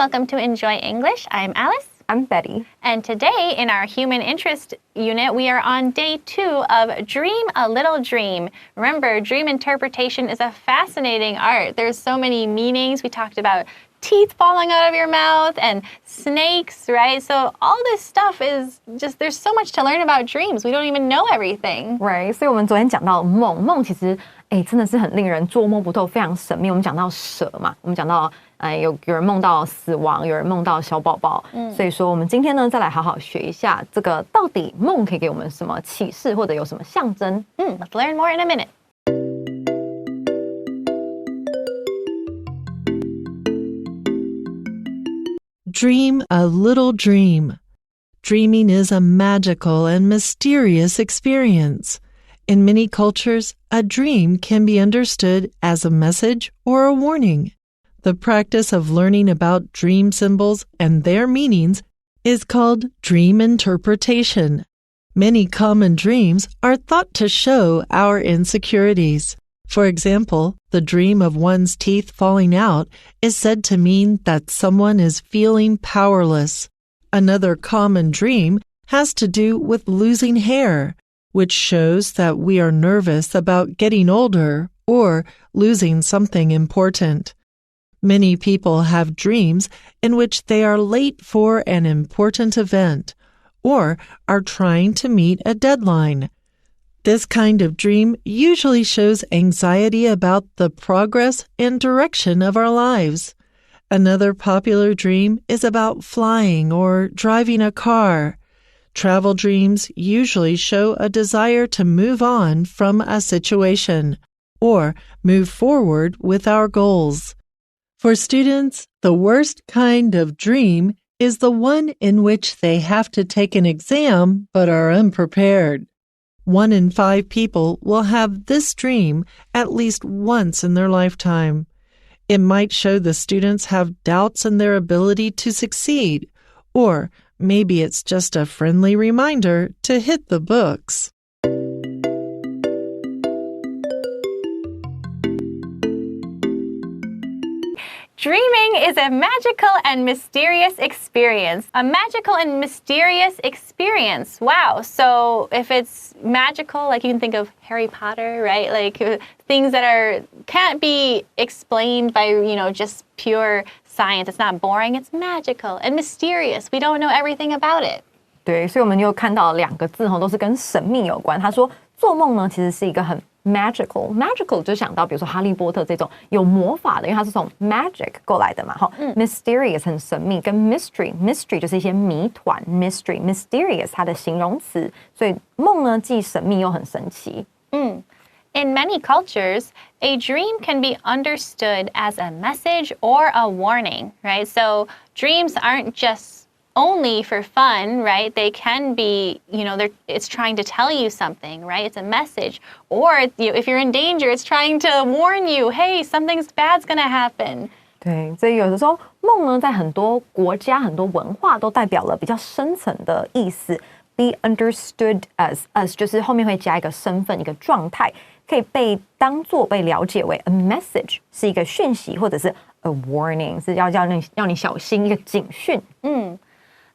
welcome to Enjoy English. I'm Alice. I'm Betty. And today in our Human Interest unit, we are on day 2 of Dream a Little Dream. Remember, dream interpretation is a fascinating art. There's so many meanings. We talked about teeth falling out of your mouth and snakes, right? So all this stuff is just, there's so much to learn about dreams. We don't even know everything. Right. 所以我们昨天讲到梦其实真的是很令人捉摸不透，非常神秘。我们讲到蛇嘛，我们讲到有人梦到死亡，有人梦到小宝宝。所以说我们今天呢再来好好学一下这个到底梦可以给我们什么启示，或者有什么象征。Let's learn more in a minute. Dream a little dream. Dreaming is a magical and mysterious experience. In many cultures, a dream can be understood as a message or a warning. The practice of learning about dream symbols and their meanings is called dream interpretation. Many common dreams are thought to show our insecurities. For example, the dream of one's teeth falling out is said to mean that someone is feeling powerless. Another common dream has to do with losing hair, which shows that we are nervous about getting older or losing something important. Many people have dreams in which they are late for an important event or are trying to meet a deadline. This kind of dream usually shows anxiety about the progress and direction of our lives. Another popular dream is about flying or driving a car. Travel dreams usually show a desire to move on from a situation or move forward with our goals. For students, the worst kind of dream is the one in which they have to take an exam but are unprepared. 1 in 5 people will have this dream at least once in their lifetime. It might show the students have doubts in their ability to succeed, or maybe it's just a friendly reminder to hit the books. Dreaming is a magical and mysterious experience. A magical and mysterious experience. Wow. So if it's magical, like you can think of Harry Potter, right? Like things that can't be explained by, just pure science. It's not boring. It's magical and mysterious. We don't know everything about it. 对，所以我们又看到2个字都是跟神秘有关。他说做梦呢其实是一个很magical 就想到比如说哈利波特这种有魔法的，因为它是从 magic 过来的嘛。mysterious 很神秘，跟 mystery 就是一些谜团 mysterious 它的形容词，所以梦呢既神秘又很神奇。In many cultures, a dream can be understood as a message or a warning, right? So dreams aren't just only for fun, right? They can be, it's trying to tell you something, right? It's a message. Or if you're in danger, it's trying to warn you, hey, something bad's gonna happen. 对，所以有的时候梦呢，在很多国家、很多文化都代表了比较深层的意思。Be understood as 就是后面会加一个身份、一个状态，可以被当作被了解为 a message， 是一个讯息，或者是 a warning， 是要你小心，一个警讯。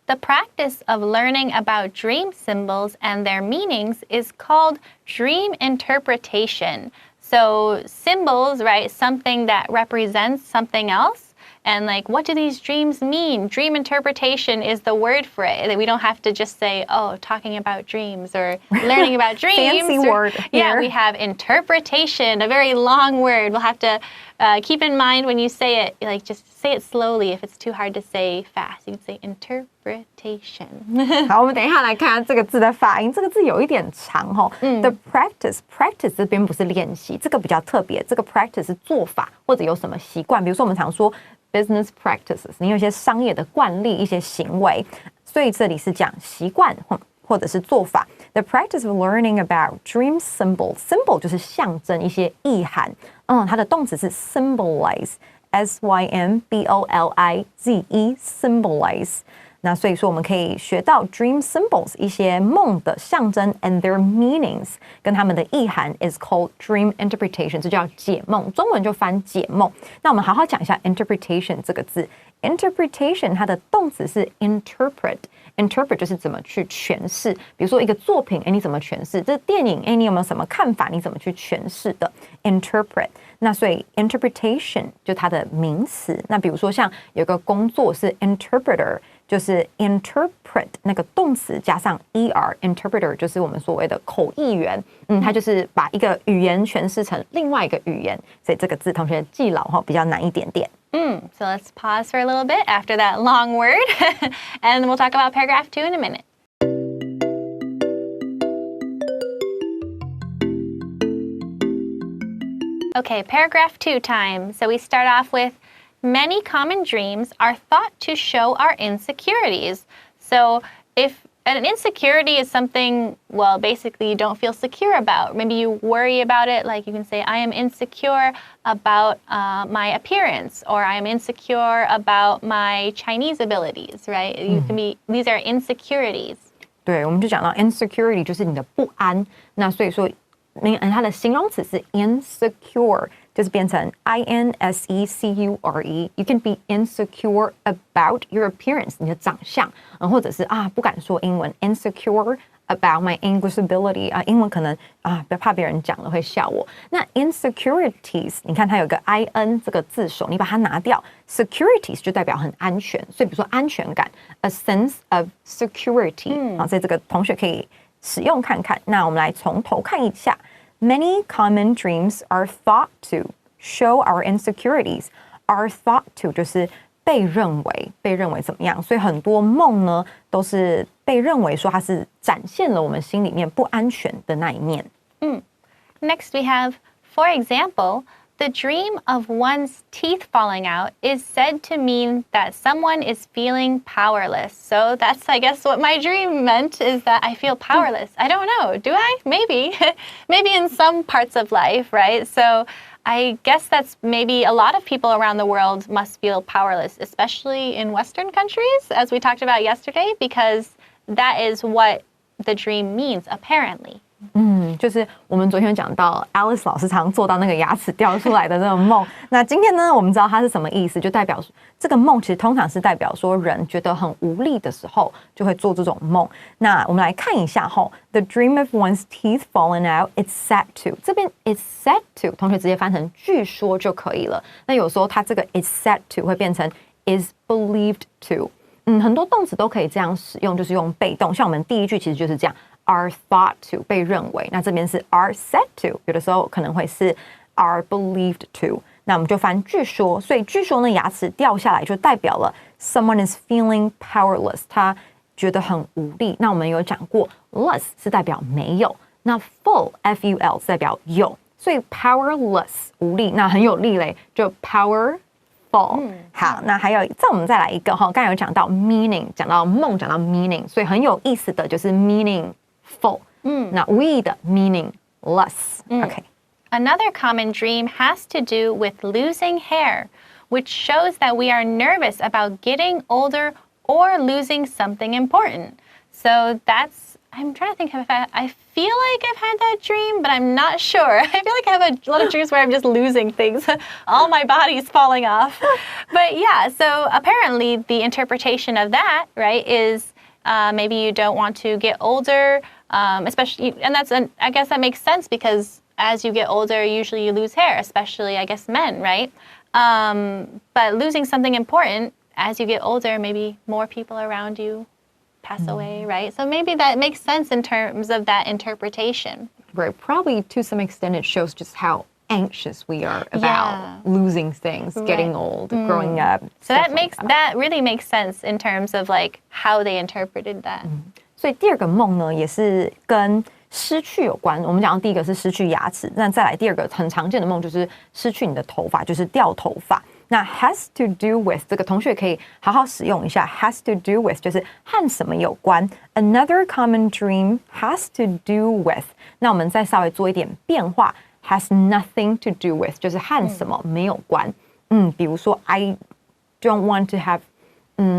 The practice of learning about dream symbols and their meanings is called dream interpretation. So symbols, right, something that represents something else. And what do these dreams mean? Dream interpretation is the word for it. We don't have to just say, talking about dreams or learning about dreams. Fancy word. Yeah, we have interpretation, a very long word. We'll have to keep in mind when you say it, just say it slowly if it's too hard to say fast. You can say interpretation. 好，我们等一下来看这个字的发音。这个字有一点长The practice 这边不是练习，这个比较特别。这个 practice 是做法或者有什么习惯，比如说我们常说 business practices， 你有一些商业的惯例、一些行为，所以这里是讲习惯或者是做法。The practice of learning about dream symbol 就是象征一些意涵。它的动词是 symbolize。symbolize， 那所以说我们可以学到 dream symbols 一些梦的象征 and their meanings 跟他们的意涵 is called dream interpretation， 这叫解梦，中文就翻解梦。那我们好好讲一下 interpretation 这个字 interpretation 它的动词是 interpret。interpret 就是怎么去诠释，比如说一个作品，你怎么诠释？这电影，你有没有什么看法？你怎么去诠释的 ？interpret。那所以 interpretation 就它的名词。那比如说像有个工作是 interpreter， 就是 interpret 那个动词加上 er，interpreter 就是我们所谓的口译员。它就是把一个语言诠释成另外一个语言。所以这个字同学记牢比较难一点点。So let's pause for a little bit after that long word, and we'll talk about paragraph 2 in a minute. Okay, paragraph 2 time. So we start off with, many common dreams are thought to show our insecurities. So if an insecurity is something, well, basically you don't feel secure about. Maybe you worry about it. Like you can say, I am insecure about my appearance, or I am insecure about my Chinese abilities, right? You can be, these are insecurities. 对，我们就讲到 insecurity 就是你的不安。那所以说，它的形容词是 insecure。就是变成 insecure. You can be insecure about your appearance, 你的长相，或者是不敢说英文 insecure about my English ability 英文可能怕别人讲了会笑我。那 insecurities 你看它有个 in 这个字首，你把它拿掉 securities 就代表很安全，所以比如说安全感 a sense of security 所以这个同学可以使用看看。那我们来从头看一下。Many common dreams are thought to show our insecurities. Are thought to 就是被认为怎么样？所以很多梦呢都是被认为说它是展现了我们心里面不安全的那一面。Next we have, for example, the dream of one's teeth falling out is said to mean that someone is feeling powerless. So that's, I guess, what my dream meant, is that I feel powerless. I don't know. Do I? Maybe. Maybe in some parts of life, right? So I guess that's maybe a lot of people around the world must feel powerless, especially in Western countries, as we talked about yesterday, because that is what the dream means, apparently. 就是我们昨天讲到 Alice 老师常做到那个牙齿掉出来的那种梦。那今天呢，我们知道它是什么意思，就代表这个梦其实通常是代表说人觉得很无力的时候就会做这种梦。那我们来看一下The dream of one's teeth falling out, it's said to. 这边 it's said to 同学直接翻成据说就可以了。那有时候它这个 it's said to 会变成 is believed to。很多动词都可以这样使用，就是用被动。像我们第一句其实就是这样。Are thought to 被认为，那这边是 are said to， 有的时候可能会是 are believed to。那我们就翻据说，所以据说呢，牙齿掉下来就代表了 someone is feeling powerless， 他觉得很无力。那我们有讲过 less 是代表没有，那 full F-U-L 是代表有，所以 powerless 无力，那很有力嘞，就 powerful。好，那还有我们再来一个刚才有讲到 meaning， 讲到梦，讲到 meaning， 所以很有意思的就是 meaningful。那无意义的 meaningless。Okay. Another common dream has to do with losing hair, which shows that we are nervous about getting older or losing something important. So I'm trying to think if I feel like I've had that dream, but I'm not sure. I feel like I have a lot of dreams where I'm just losing things. All my body's falling off. But yeah, so apparently the interpretation of that, right, is maybe you don't want to get older, especially, and I guess that makes sense because as you get older, usually you lose hair, especially, I guess, men, right? But losing something important, as you get older, maybe more people around you pass away, right? So maybe that makes sense in terms of that interpretation. Right. Probably to some extent it shows just how anxious we are about losing things, getting old, growing up. So that really makes sense in terms of like how they interpreted that. 所以第二个梦呢，也是跟失去有关。我们讲到第一个是失去牙齿，那再来第二个很常见的梦就是失去你的头发，就是掉头发。那 has to do with 这个同学可以好好使用一下 has to do with 就是和什么有关 Another common dream has to do with 那我们再稍微做一点变化 has nothing to do with 就是和什么没有关比如说 I don't want to have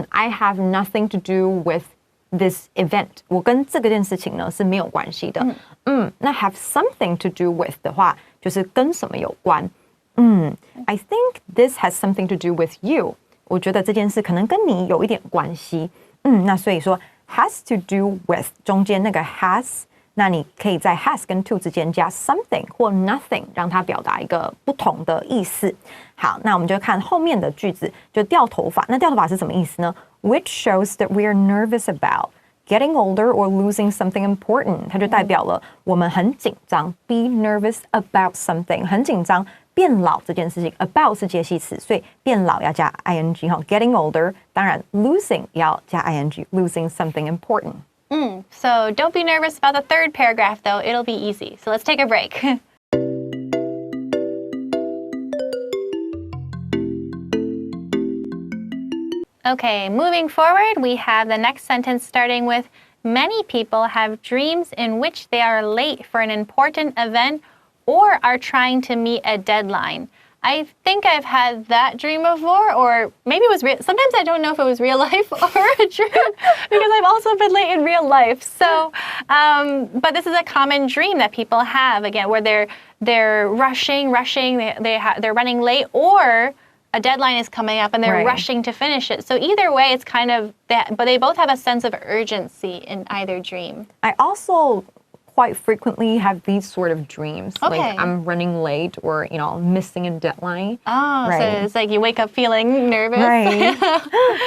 I have nothing to do with this event 我跟这件事情呢是没有关系的那 have something to do with 的话就是跟什么有关I think this has something to do with you. 我觉得这件事可能跟你有一点关系。那所以说 has to do with 中间那个 has， 那你可以在 has 跟 to 之间加 something 或 nothing， 让它表达一个不同的意思。好，那我们就看后面的句子，就掉头发。那掉头发是什么意思呢？ Which shows that we are nervous about getting older or losing something important， 它就代表了我们很紧张 be nervous about something， 很紧张变老这件事情 about 是介系词，所以变老要加 ing getting older， 当然 losing 也要加 ing losing something important。 So don't be nervous about the third paragraph though, it'll be easy. So let's take a break. Okay, moving forward, we have the next sentence starting with many people have dreams in which they are late for an important event or are trying to meet a deadline. I think I've had that dream before, or maybe it was real. Sometimes I don't know if it was real life or a dream because I've also been late in real life. So, but this is a common dream that people have, again, where they're rushing, they're running late, or a deadline is coming up and they're rushing to finish it. So either way, it's kind of that, but they both have a sense of urgency in either dream. I also quite frequently have these sort of dreams. Okay. Like I'm running late or, missing a deadline. Oh, so it's like you wake up feeling nervous. Right.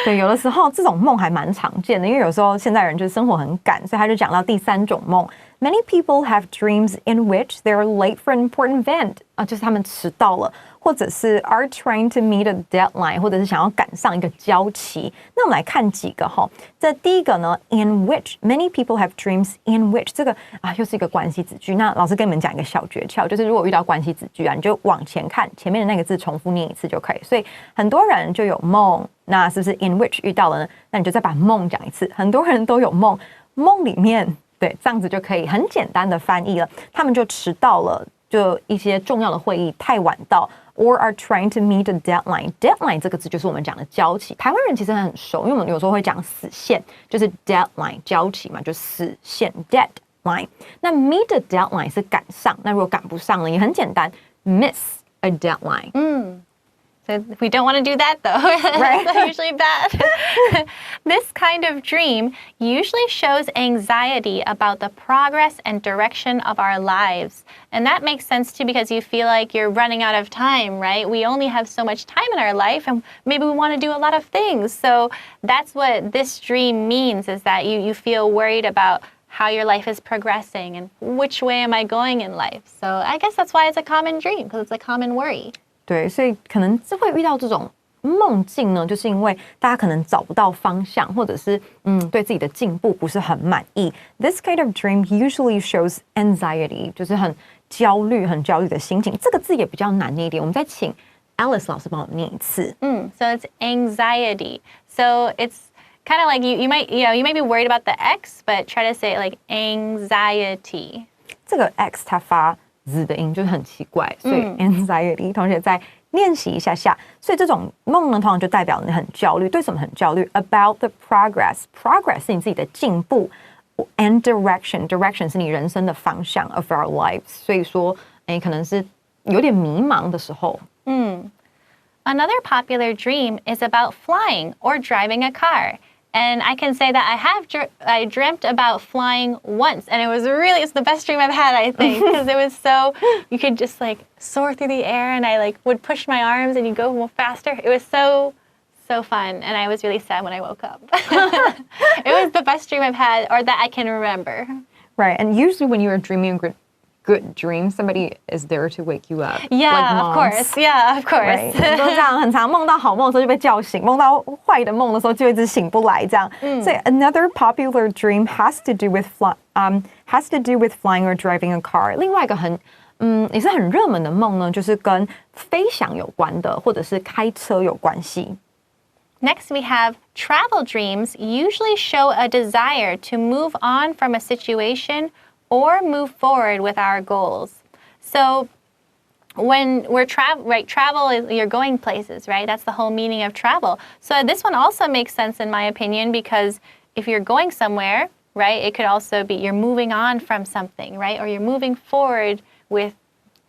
对，有的时候这种梦还蛮常见的，因为有时候现代人就是生活很赶，所以他就讲到第三种梦。Many people have dreams in which they're late for an important event. 就是他们迟到了，或者是 are trying to meet a deadline， 或者是想要赶上一个交期。那我们来看几个哈。这第一个呢 ，in which many people have dreams in which 这个又是一个关系子句。那老师跟你们讲一个小诀窍，就是如果遇到关系子句你就往前看，前面的那个字重复念一次就可以。所以很多人就有梦，那是不是 in which 遇到了呢？那你就再把梦讲一次。很多人都有梦，梦里面。对，这样子就可以很简单的翻译了。他们就迟到了，就一些重要的会议太晚到 ，or are trying to meet a deadline. Deadline 这个字就是我们讲的交期。台湾人其实很熟，因为我们有时候会讲死线，就是 deadline 交期嘛，就死线 deadline。那 meet a deadline 是赶上，那如果赶不上了，也很简单 ，miss a deadline。So we don't want to do that though. Right. That's usually bad. This kind of dream usually shows anxiety about the progress and direction of our lives. And that makes sense too because you feel like you're running out of time, right? We only have so much time in our life and maybe we want to do a lot of things. So that's what this dream means, is that you feel worried about how your life is progressing and which way am I going in life. So I guess that's why it's a common dream, because it's a common worry. 对，所以可能会遇到这种梦境呢，就是因为大家可能找不到方向，或者是对自己的进步不是很满意。This kind of dream usually shows anxiety， 就是很焦虑的心情。这个字也比较难念一点，我们再请 Alice 老师帮我念一次。So it's anxiety. So it's kind of like you might be worried about the X, but try to say it like anxiety. 这个 X 它发字的音就是很奇怪，所以 anxiety 同学再练习一下下。所以这种梦呢，通常就代表你很焦虑。对什么很焦虑 ？About the progress 是你自己的进步 ，and direction 是你人生的方向 of our lives。所以说，可能是有点迷茫的时候。Another popular dream is about flying or driving a car. And I can say that I dreamt about flying once, and it's the best dream I've had, I think, because it was you could just like soar through the air, and I would push my arms and you go more faster. It was so fun, and I was really sad when I woke up. It was the best dream I've had, or that I can remember. Right, and usually when you are dreaming good dream, somebody is there to wake you up. Yeah, like of course. Yeah, of course. Right. 都这样，很常梦到好梦的时候就被叫醒，梦到坏的梦的时候就一直醒不来，这样。所以 another popular dream has to do with flying or driving a car. 另外一个也是很热门的梦呢，就是跟飞翔有关的，或者是开车有关系。Next, we have travel dreams usually show a desire to move on from a situation or move forward with our goals. So when we're travel is you're going places, right? That's the whole meaning of travel. So this one also makes sense in my opinion, because if you're going somewhere, right, it could also be you're moving on from something, right? Or you're moving forward with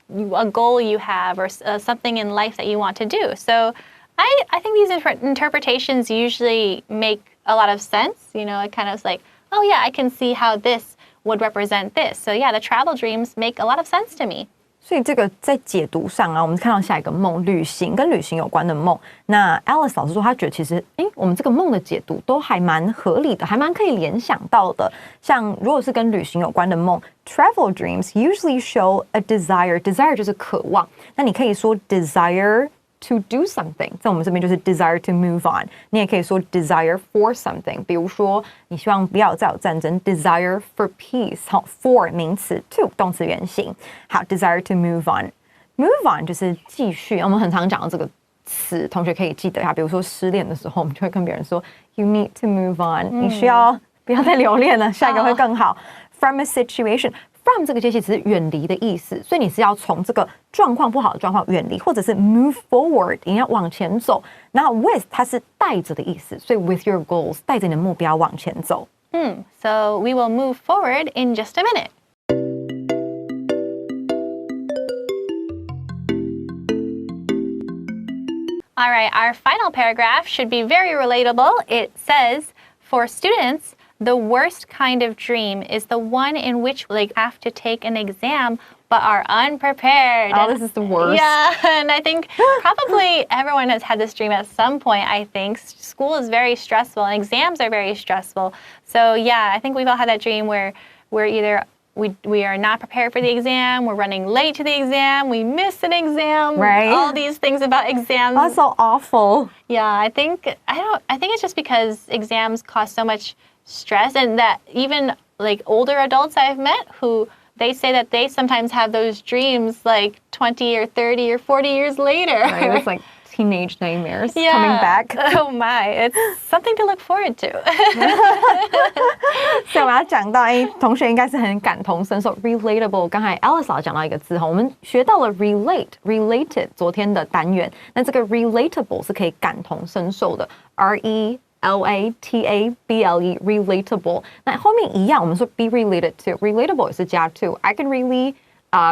a goal you have or something in life that you want to do. So I think these interpretations usually make a lot of sense. You know, it kind of like, oh yeah, I can see how this would represent this. So yeah, the travel dreams make a lot of sense to me. 所以这个在解读上啊，我们看到下一个梦，旅行跟旅行有关的梦。那 Alice 老师说，他觉得其实，我们这个梦的解读都还蛮合理的，还蛮可以联想到的。像如果是跟旅行有关的梦 ，travel dreams usually show a desire 就是渴望。那你可以说 desire to do something， 在我们这边就是 desire to move on。你也可以说 desire for something， 比如说你希望不要再有战争 ，desire for peace。好 ，for 名词 ，to 动词原形。好 ，desire to move on。move on 就是继续。我们很常讲到这个词，同学可以记得一下。比如说失恋的时候，我们就会跟别人说 you need to move on，你需要不要再留恋了，下一个会更好。From a situation。From 这个介系词是远离的意思，所以你是要从这个状况不好的状况远离，或者是 move forward， 你要往前走。然后 with 它是带着的意思，所以 with your goals 带着你的目标往前走。So we will move forward in just a minute. All right, our final paragraph should be very relatable. It says, for students, the worst kind of dream is the one in which they have to take an exam but are unprepared. Oh, this is the worst. Yeah, and I think probably everyone has had this dream at some point, I think. School is very stressful and exams are very stressful. So yeah, I think we've all had that dream where we're either we are not prepared for the exam, we're running late to the exam, we miss an exam, right? All these things about exams. That's so awful. Yeah, I think it's just because exams cause so much stress, and that even like older adults I've met who they say that they sometimes have those dreams like 20 or 30 or 40 years later. Right, it's like teenage nightmares coming back. Oh my, it's something to look forward to. 所以我要讲到，同学应该是很感同身受 ，relatable。刚才 Alice 老师讲到一个字哈，我们学到了 related 昨天的单元，那这个 relatable 是可以感同身受的 ，relatable relatable。那后面一样，我们说 be related to，relatable 也是加 to。I can really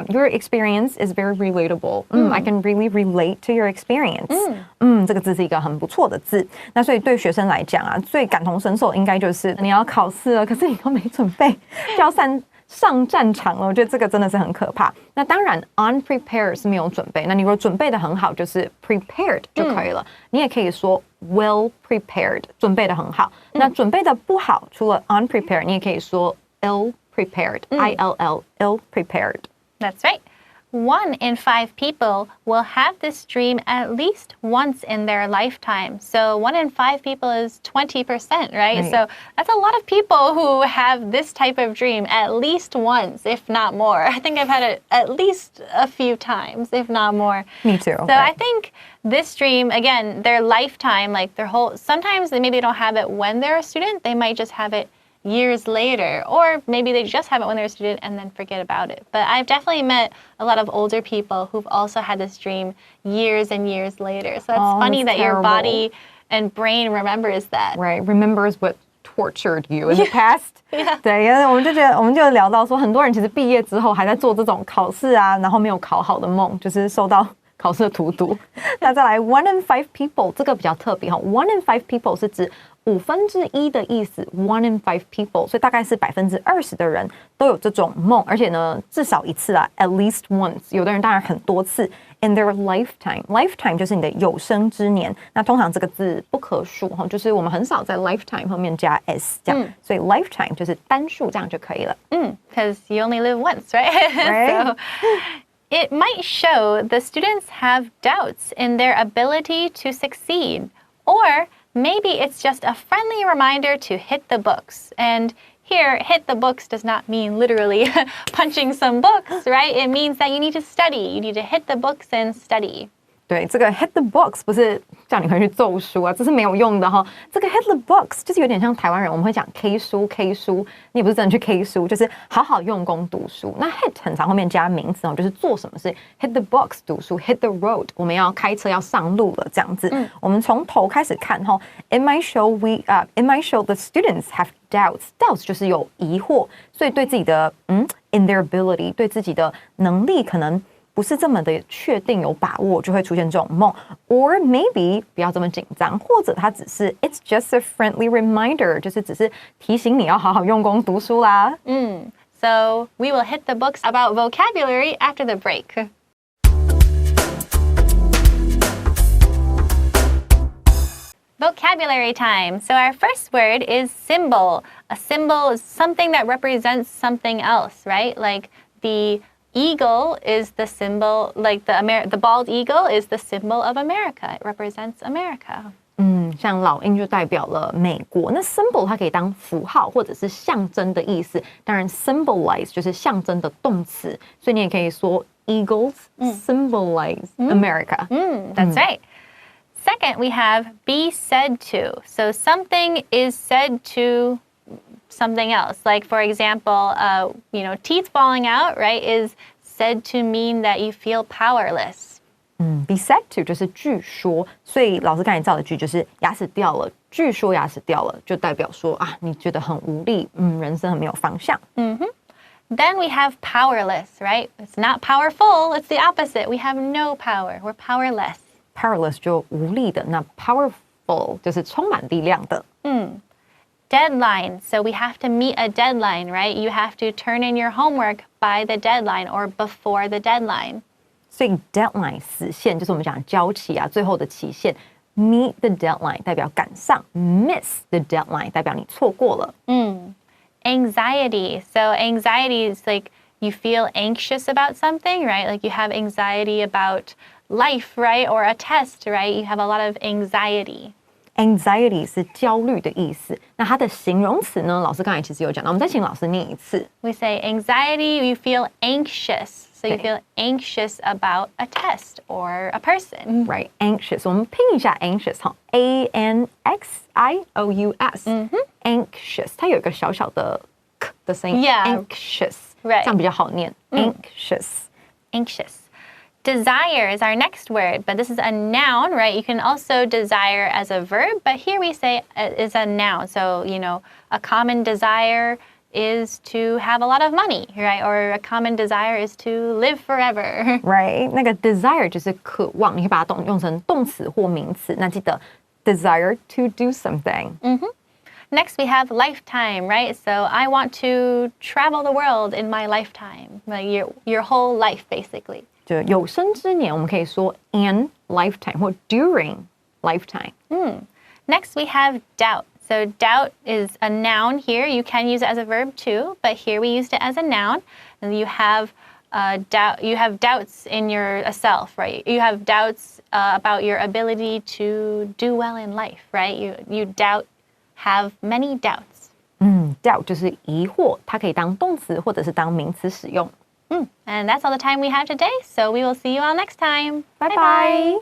your experience is very relatable. I can really relate to your experience. 这个字是一个很不错的字。那所以对学生来讲啊，最感同身受应该就是你要考试了，可是你都没准备，就要上战场了。我觉得这个真的是很可怕。那当然 unprepared 是没有准备，那你如果准备的很好，就是 prepared 就可以了。你也可以说 well prepared， 准备的很好。那准备的不好，除了 unprepared， 你也可以说 ill prepared，ill prepared。That's right. 1 in 5 people will have this dream at least once in their lifetime. So 1 in 5 people is 20%, right? So that's a lot of people who have this type of dream at least once, if not more. I think I've had it at least a few times, if not more. Me too. So I think this dream, again, their lifetime, like their whole, sometimes maybe they don't have it when they're a student. They might just have it years later, or maybe they just have it when they're a student and then forget about it. But I've definitely met a lot of older people who've also had this dream years and years later. So it's funny that your body and brain remembers that. Right, remembers what tortured you in the past. 对，因为我们就聊到说，很多人其实毕业之后还在做这种考试啊，然后没有考好的梦，就是受到考试的荼毒。那再来 1 in 5 people 这个比较特别哈 ，1 in 5 people 是指1/5的意思 ，1 in 5 people， 所以大概是20%的人都有这种梦，而且呢，至少一次啊 ，at least once。有的人当然很多次 ，in their lifetime 就是你的有生之年。那通常这个字不可数哈，就是我们很少在 lifetime 后面加 s 这样，所以 lifetime 就是单数这样就可以了。Because you only live once, right? So it might show the students have doubts in their ability to succeed, or maybe it's just a friendly reminder to hit the books. And here, hit the books does not mean literally punching some books, right? It means that you need to study. You need to hit the books and study. 对，这个 hit the books 不是叫你回去咒书啊，这是没有用的哈。这个 hit the books 就是有点像台湾人，我们会讲 K 书，你也不是真的去 K 书，就是好好用功读书。那 hit 很常后面加名词哦，就是做什么事 hit the books 读书 ，hit the road 我们要开车要上路了这样子。我们从头开始看哈 ，it might show the students have doubts 就是有疑惑，所以对自己的in their ability 对自己的能力可能不是这么的确定有把握，就会出现这种梦。Or maybe 不要这么紧张，或者它只是 It's just a friendly reminder， 就是只是提醒你要好好用功读书啦。So we will hit the books about vocabulary after the break. Vocabulary time. So our first word is symbol. A symbol is something that represents something else, right? Like the eagle is the symbol, like the bald eagle is the symbol of America. It represents America. 像老鹰就代表了美国。那 symbol 它可以当符号或者是象征的意思。当然 symbolize 就是象征的动词，所以你也可以说 eagles symbolize America. That's right. Second, we have be said to. So something is said to something else. Like, for example, teeth falling out, right, is said to mean that you feel powerless. Be said to 就是据说，所以老师刚才造的句就是牙齿掉了，据说牙齿掉了，就代表说啊，你觉得很无力，人生很没有方向。Then we have powerless, right? It's not powerful, it's the opposite. We have no power. We're powerless. Powerless 就无力的，那 powerful 就是充满力量的。Deadline. So we have to meet a deadline, right? You have to turn in your homework by the deadline or before the deadline. 所以 deadline 死线就是我们讲交期啊，最后的期限。Meet the deadline 代表赶上 ，miss the deadline 代表你错过了。Anxiety. So anxiety is like you feel anxious about something, right? Like you have anxiety about life, right? Or a test, right? You have a lot of anxiety. Anxiety 是焦虑的意思。那它的形容词呢？老师刚才其实有讲到，我们再请老师念一次。We say anxiety, you feel anxious. So you feel anxious about a test or a person. Right, anxious. 我们拼一下 anxious 哈 ，anxious. Anxious， 它有一个小小的 k 的声音。Anxious， right. 这样比较好念。Anxious. Desire is our next word, but this is a noun, right? You can also desire as a verb, but here we say is a noun. So, a common desire is to have a lot of money, right? Or a common desire is to live forever. Right, 那个 desire 就是渴望，你可以把它用成动词或名词。那记得 desire to do something. Next, we have lifetime, right? So I want to travel the world in my lifetime, like your whole life, basically. 就有生之年，我们可以说 in lifetime 或 during lifetime. Next, we have doubt. So doubt is a noun here. You can use it as a verb too, but here we used it as a noun. And you have doubt. You have doubts in yourself, right? You have doubts about your ability to do well in life, right? You have many doubts. Doubt 就是疑惑，它可以当动词或者是当名词使用。And that's all the time we have today. So we will see you all next time. Bye bye.